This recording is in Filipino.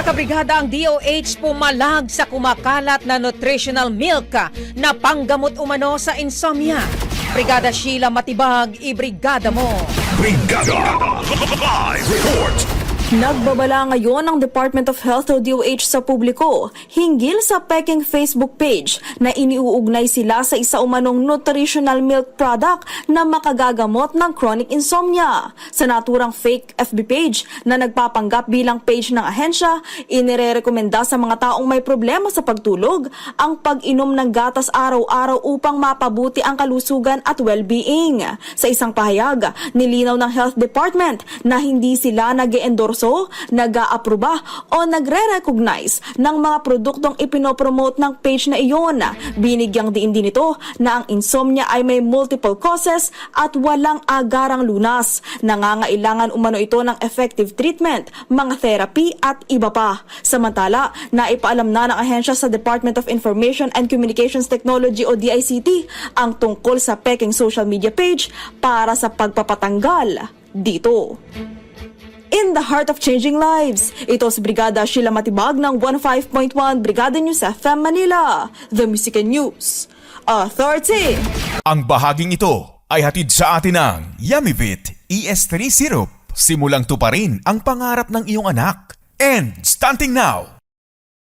Mga kabrigada, ang DOH pumalag sa kumakalat na nutritional milk na panggamot umano sa insomnia. Brigada Sheila Matibag, ibrigada mo! Brigada Live Report. Nagbabala ngayon ang Department of Health o DOH sa publiko hinggil sa peking Facebook page na iniuugnay sila sa isa umanong nutritional milk product na makagagamot ng chronic insomnia. Sa naturang fake FB page na nagpapanggap bilang page ng ahensya, inirerekomenda sa mga taong may problema sa pagtulog ang pag-inom ng gatas araw-araw upang mapabuti ang kalusugan at well-being. Sa isang pahayag, nilinaw ng Health Department na hindi sila nag-endorso, nag-aaproba o nagre-recognize ng mga produktong ipinopromote ng page na iyon. Binigyang diin din ito na ang insomnia ay may multiple causes at walang agarang lunas. Nangangailangan umano ito ng effective treatment, mga therapy at iba pa. Samantala, naipaalam na ng ahensya sa Department of Information and Communications Technology o DICT ang tungkol sa peking social media page para sa pagpapatanggal dito. In the heart of changing lives, ito si Brigada Sheila Matibag ng 15.1 Brigada News FM Manila, The Music and News Authority. Ang bahaging ito ay hatid sa atin ng Yummyvit ES3 Syrup. Simulang tuparin ang pangarap ng iyong anak. And stunting now,